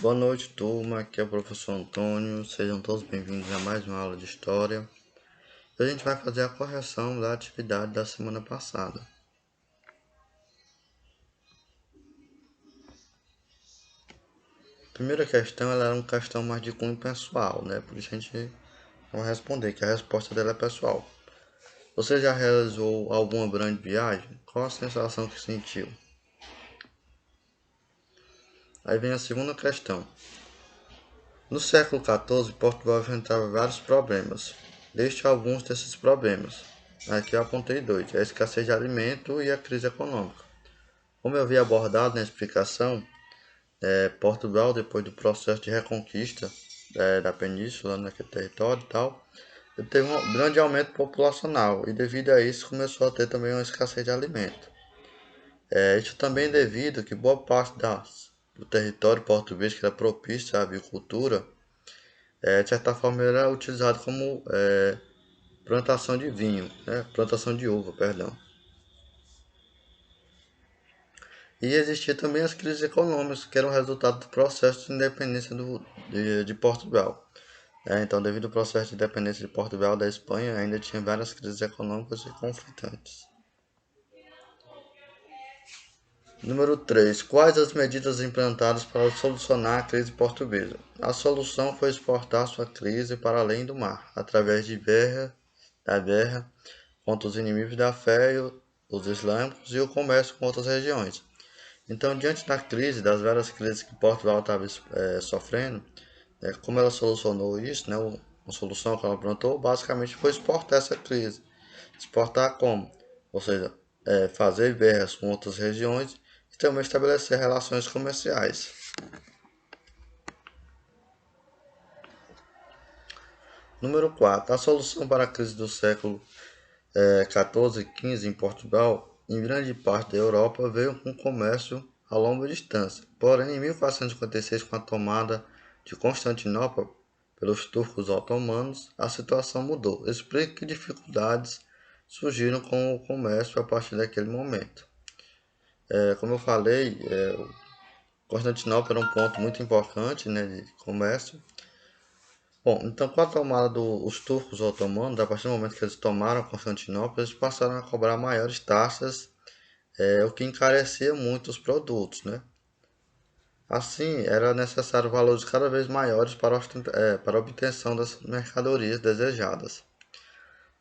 Boa noite, turma. Aqui é o professor Antônio. Sejam todos bem-vindos a mais uma aula de História. A gente vai fazer a correção da atividade da semana passada. A primeira questão ela era uma questão mais de cunho pessoal, né? Por isso a gente vai responder, que a resposta dela é pessoal. Você já realizou alguma grande viagem? Qual a sensação que sentiu? Aí vem a segunda questão. No século XIV, Portugal enfrentava vários problemas. Liste alguns desses problemas. Aqui eu apontei dois: a escassez de alimento e a crise econômica. Como eu havia abordado na explicação, Portugal, depois do processo de reconquista da península, naquele território e tal, teve um grande aumento populacional e devido a isso começou a ter também uma escassez de alimento. Isso também devido que boa parte do território português que era propício à agricultura, de certa forma era utilizado como plantação de vinho, né? Plantação de uva, perdão. E existia também as crises econômicas, que eram resultado do processo de independência de Portugal. Então, devido ao processo de independência de Portugal da Espanha, ainda tinha várias crises econômicas e conflitantes. Número 3. Quais as medidas implantadas para solucionar a crise portuguesa? A solução foi exportar sua crise para além do mar, através da guerra contra os inimigos da fé, os islâmicos e o comércio com outras regiões. Então, diante da crise, das várias crises que Portugal estava sofrendo, como ela solucionou isso, né, uma solução que ela plantou, basicamente foi exportar essa crise. Exportar como? Ou seja, fazer guerras com outras regiões e também estabelecer relações comerciais. Número 4. A solução para a crise do século XIV e XV em Portugal, em grande parte da Europa, veio com comércio a longa distância. Porém, em 1456, com a tomada de Constantinopla pelos turcos otomanos, a situação mudou. Explique que dificuldades surgiram com o comércio a partir daquele momento. Como eu falei, Constantinopla era um ponto muito importante, né, de comércio. Bom, então com a tomada dos turcos otomanos, a partir do momento que eles tomaram Constantinopla, eles passaram a cobrar maiores taxas, o que encarecia muito os produtos, né? Assim, era necessário valores cada vez maiores para a obtenção das mercadorias desejadas.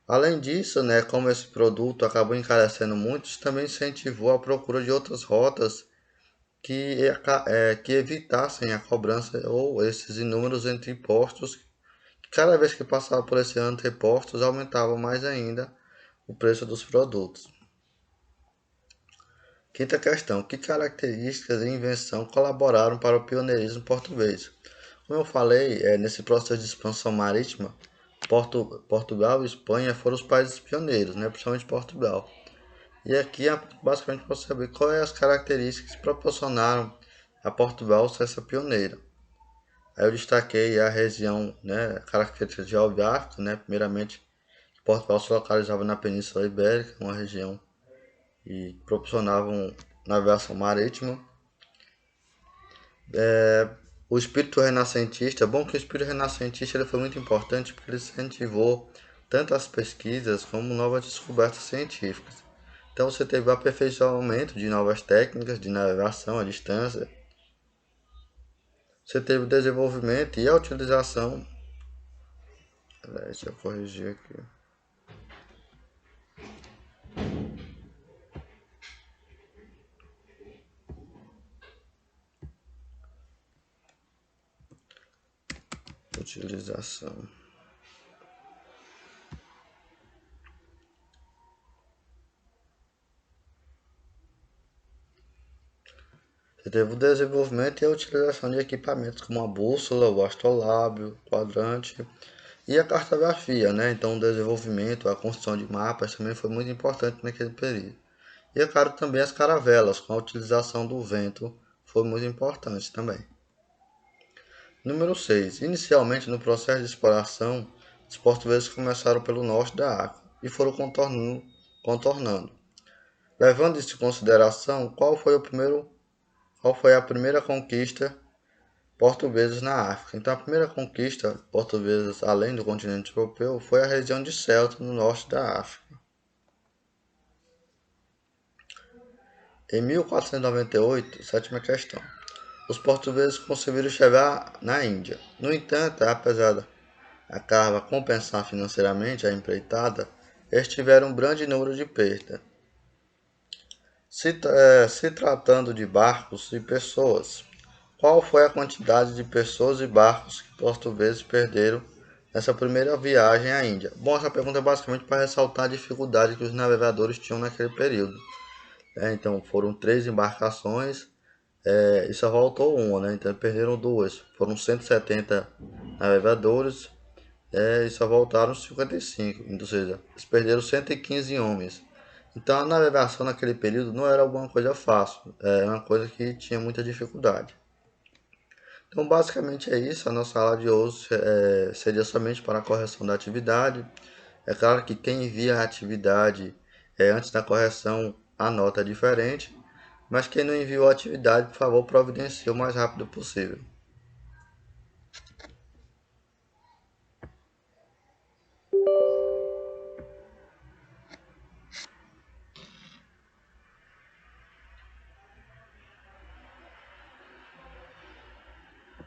Além disso, né, como esse produto acabou encarecendo muito, isso também incentivou a procura de outras rotas que evitassem a cobrança ou esses inúmeros entrepostos, que cada vez que passava por esses entrepostos aumentavam mais ainda o preço dos produtos. Quinta questão: que características e invenção colaboraram para o pioneirismo português? Como eu falei, nesse processo de expansão marítima, Portugal e Espanha foram os países pioneiros, né? Principalmente Portugal. E aqui é basicamente para saber quais as características que proporcionaram a Portugal ser essa pioneira. Aí eu destaquei a região, né, característica geográfica, né? Primeiramente, Portugal se localizava na Península Ibérica, uma região e proporcionavam navegação marítima. O espírito renascentista, é bom que o espírito renascentista ele foi muito importante porque ele incentivou tanto as pesquisas como novas descobertas científicas. Então você teve o aperfeiçoamento de novas técnicas de navegação à distância, você teve o desenvolvimento e a utilização. Deixa eu corrigir aqui. Utilização. Você teve o desenvolvimento e a utilização de equipamentos como a bússola, o astrolábio, o quadrante e a cartografia, né? Então o desenvolvimento, a construção de mapas também foi muito importante naquele período. E é claro também as caravelas, com a utilização do vento, foi muito importante também. Número 6. Inicialmente no processo de exploração, os portugueses começaram pelo norte da África e foram contornando. Levando isso em consideração, qual foi a primeira conquista portugueses na África. Então, a primeira conquista portuguesa além do continente europeu foi a região de Ceuta, no norte da África. Em 1498, sétima questão, os portugueses conseguiram chegar na Índia. No entanto, apesar da carga compensar financeiramente a empreitada, eles tiveram um grande número de perdas. Se tratando de barcos e pessoas, qual foi a quantidade de pessoas e barcos que portugueses perderam nessa primeira viagem à Índia? Bom, essa pergunta é basicamente para ressaltar a dificuldade que os navegadores tinham naquele período. Então, foram 3 embarcações e só voltou uma, né? Então, perderam 2. Foram 170 navegadores e só voltaram 55. Ou seja, eles perderam 115 homens. Então, a navegação naquele período não era alguma coisa fácil, era uma coisa que tinha muita dificuldade. Então, basicamente é isso. A nossa aula de hoje seria somente para a correção da atividade. É claro que quem envia a atividade antes da correção, a nota é diferente, mas quem não enviou a atividade, por favor, providencie o mais rápido possível.